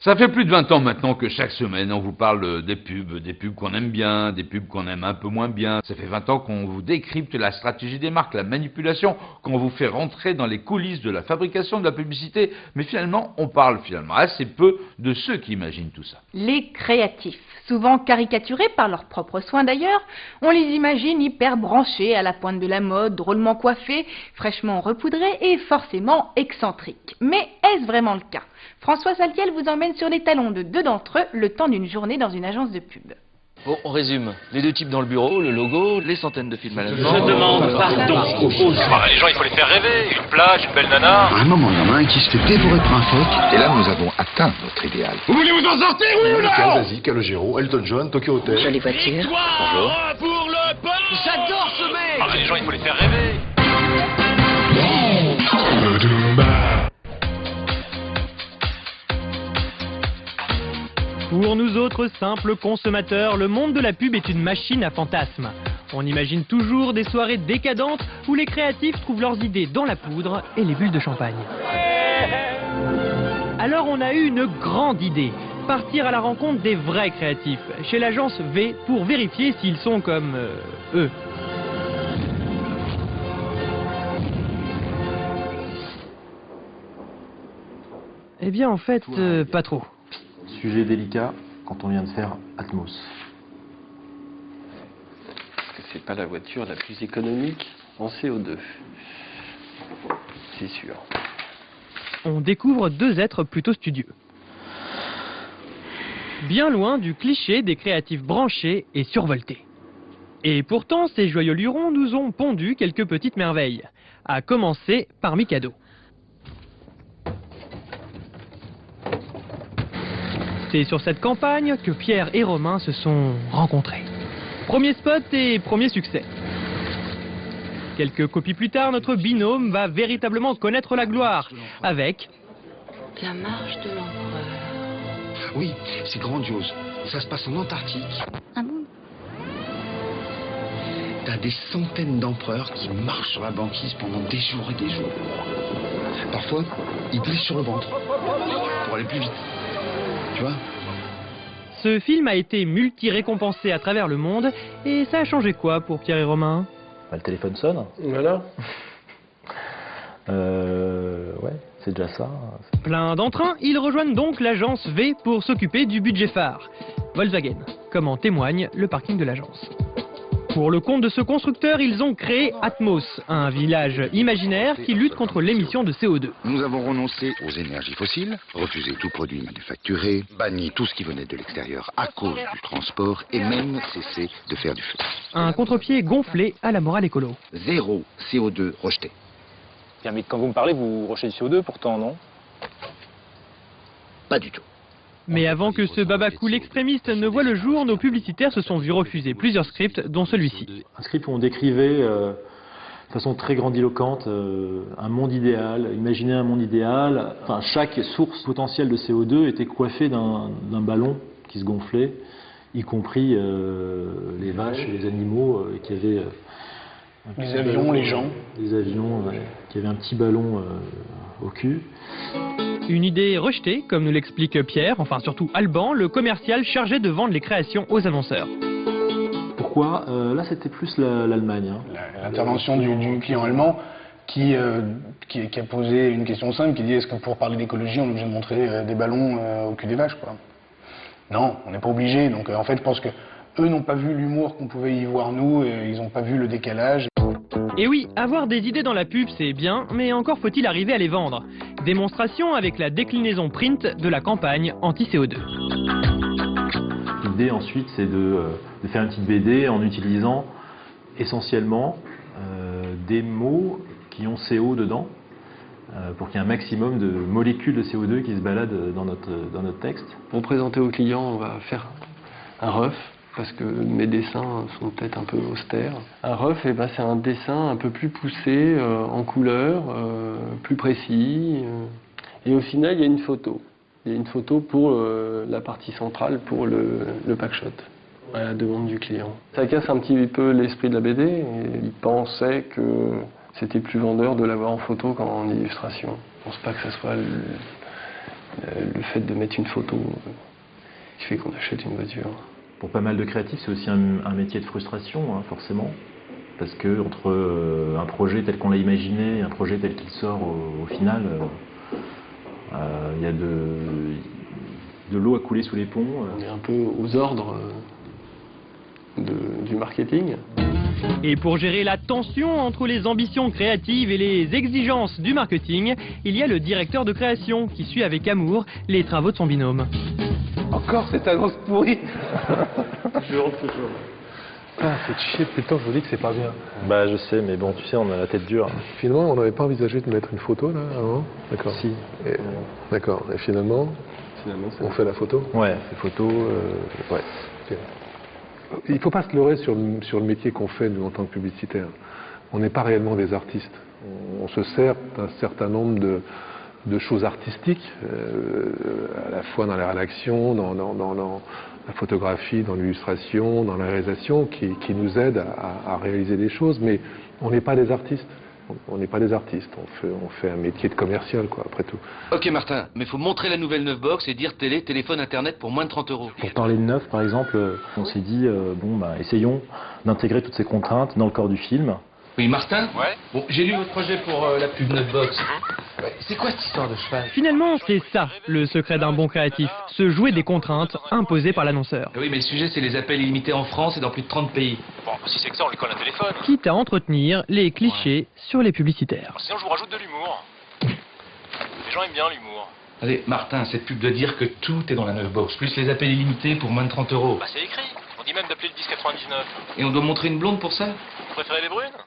Ça fait plus de 20 ans maintenant que chaque semaine on vous parle des pubs qu'on aime bien, des pubs qu'on aime un peu moins bien. Ça fait 20 ans qu'on vous décrypte la stratégie des marques, la manipulation, qu'on vous fait rentrer dans les coulisses de la fabrication de la publicité. Mais finalement, on parle assez peu de ceux qui imaginent tout ça. Les créatifs, souvent caricaturés par leurs propres soins d'ailleurs, on les imagine hyper branchés à la pointe de la mode, drôlement coiffés, fraîchement repoudrés et forcément excentriques. Mais est-ce vraiment le cas? François Saltiel vous emmène sur les talons de 2 d'entre eux le temps d'une journée dans une agence de pub. Bon, on résume. Les 2 types dans le bureau, le logo, les centaines de films à la Je demande pardon. Les gens, il faut les faire rêver. Une plage, une belle nana. À un moment, il y en a un qui se fait dévorer par un phoque. Et là, nous avons atteint notre idéal. Vous voulez vous en sortir, oui ou non? Vas-y, Calogero, Elton John, Tokyo Hotel. Jolie voiture. Bonjour. Pour le peuple. J'adore ce mec. Les gens, il faut les faire rêver. Pour nous autres simples consommateurs, le monde de la pub est une machine à fantasmes. On imagine toujours des soirées décadentes où les créatifs trouvent leurs idées dans la poudre et les bulles de champagne. Alors on a eu une grande idée, partir à la rencontre des vrais créatifs, chez l'agence V, pour vérifier s'ils sont comme eux. Eh bien en fait, pas trop. Sujet délicat quand on vient de faire Atmos. Parce que c'est pas la voiture la plus économique en CO2. C'est sûr. On découvre 2 êtres plutôt studieux. Bien loin du cliché des créatifs branchés et survoltés. Et pourtant, ces joyeux lurons nous ont pondu quelques petites merveilles. À commencer par Mikado. C'est sur cette campagne que Pierre et Romain se sont rencontrés. Premier spot et premier succès. Quelques copies plus tard, notre binôme va véritablement connaître la gloire avec La marche de l'empereur. Oui, c'est grandiose. Ça se passe en Antarctique. Ah bon? T'as des centaines d'empereurs qui marchent sur la banquise pendant des jours et des jours. Parfois, ils glissent sur le ventre pour aller plus vite. Tu vois? Ce film a été multi-récompensé à travers le monde, et ça a changé quoi pour Pierre et Romain? Le téléphone sonne. Voilà. Ouais, c'est déjà ça. Plein d'entrain, ils rejoignent donc l'agence V pour s'occuper du budget phare, Volkswagen, comme en témoigne le parking de l'agence. Pour le compte de ce constructeur, ils ont créé Atmos, un village imaginaire qui lutte contre l'émission de CO2. Nous avons renoncé aux énergies fossiles, refusé tout produit manufacturé, banni tout ce qui venait de l'extérieur à cause du transport et même cessé de faire du feu. Un contre-pied gonflé à la morale écolo. 0 CO2 rejeté. Bien, mais quand vous me parlez, vous rejetez du CO2 pourtant, non? Pas du tout. Mais avant que ce babacool extrémiste ne voie le jour, nos publicitaires se sont vus refuser plusieurs scripts, dont celui-ci. Un script où on décrivait de façon très grandiloquente un monde idéal, imaginer un monde idéal. Enfin, chaque source potentielle de CO2 était coiffée d'un ballon qui se gonflait, y compris les vaches et les animaux qui avaient... Les avions, les gens. Les avions qui avaient un petit ballon au cul. Une idée rejetée, comme nous l'explique Pierre, enfin surtout Alban, le commercial chargé de vendre les créations aux annonceurs. Pourquoi? Là, c'était plus l'Allemagne. L'intervention du client allemand qui a posé une question simple, qui dit est-ce que pour parler d'écologie, on est obligé de montrer des ballons au cul des vaches, quoi? Non, on n'est pas obligé. Donc en fait, je pense que eux n'ont pas vu l'humour qu'on pouvait y voir nous, et ils n'ont pas vu le décalage. Et oui, avoir des idées dans la pub, c'est bien, mais encore faut-il arriver à les vendre. Démonstration avec la déclinaison print de la campagne anti-CO2. L'idée ensuite, c'est de faire une petite BD en utilisant essentiellement des mots qui ont CO dedans, pour qu'il y ait un maximum de molécules de CO2 qui se baladent dans notre texte. Pour présenter au client, on va faire un ref, parce que mes dessins sont peut-être un peu austères. Un ref, c'est un dessin un peu plus poussé, en couleur, plus précis. Et au final, il y a une photo. Il y a une photo pour la partie centrale, pour le packshot, à la demande du client. Ça casse un petit peu l'esprit de la BD, et il pensait que c'était plus vendeur de l'avoir en photo qu'en illustration. Je pense pas que ce soit le fait de mettre une photo qui fait qu'on achète une voiture. Pour pas mal de créatifs, c'est aussi un métier de frustration, hein, forcément. Parce que entre un projet tel qu'on l'a imaginé et un projet tel qu'il sort au final, il y a de l'eau à couler sous les ponts. On est un peu aux ordres du marketing. Et pour gérer la tension entre les ambitions créatives et les exigences du marketing, il y a le directeur de création qui suit avec amour les travaux de son binôme. Encore cette annonce pourrie. Toujours, toujours. Ah, c'est chier depuis le temps que je vous dis que c'est pas bien. Bah je sais, mais bon, tu sais, on a la tête dure. Finalement, on n'avait pas envisagé de mettre une photo là avant. D'accord. Si. D'accord. Et finalement on fait la photo. Ouais, c'est photo. Ouais. Okay. Il ne faut pas se leurrer sur le métier qu'on fait, nous, en tant que publicitaire. On n'est pas réellement des artistes. On se sert d'un certain nombre de choses artistiques, à la fois dans la rédaction, dans la photographie, dans l'illustration, dans la réalisation, qui nous aident à réaliser des choses, mais on n'est pas des artistes. On n'est pas des artistes, on fait un métier de commercial, quoi, après tout. Ok Martin, mais faut montrer la nouvelle Neufbox et dire télé, téléphone, internet pour moins de 30 €. Pour parler de neuf, par exemple, on s'est dit, essayons d'intégrer toutes ces contraintes dans le corps du film. Oui Martin. Ouais. Bon, j'ai lu votre projet pour la pub Neufbox. Ouais. C'est quoi cette histoire de cheval? Finalement, c'est ça le secret d'un bon créatif, se jouer des contraintes imposées par l'annonceur. Oui, mais le sujet c'est les appels illimités en France et dans plus de 30 pays. Bon, si c'est que ça, on lui colle un téléphone. Quitte à entretenir les clichés sur les publicitaires. Sinon, je vous rajoute de l'humour. Les gens aiment bien l'humour. Allez, Martin, cette pub doit dire que tout est dans la Neufbox, plus les appels illimités pour moins de 30 €. Bah, c'est écrit. On dit même d'appeler le 1099. Et on doit montrer une blonde pour ça? Vous préférez les brunes?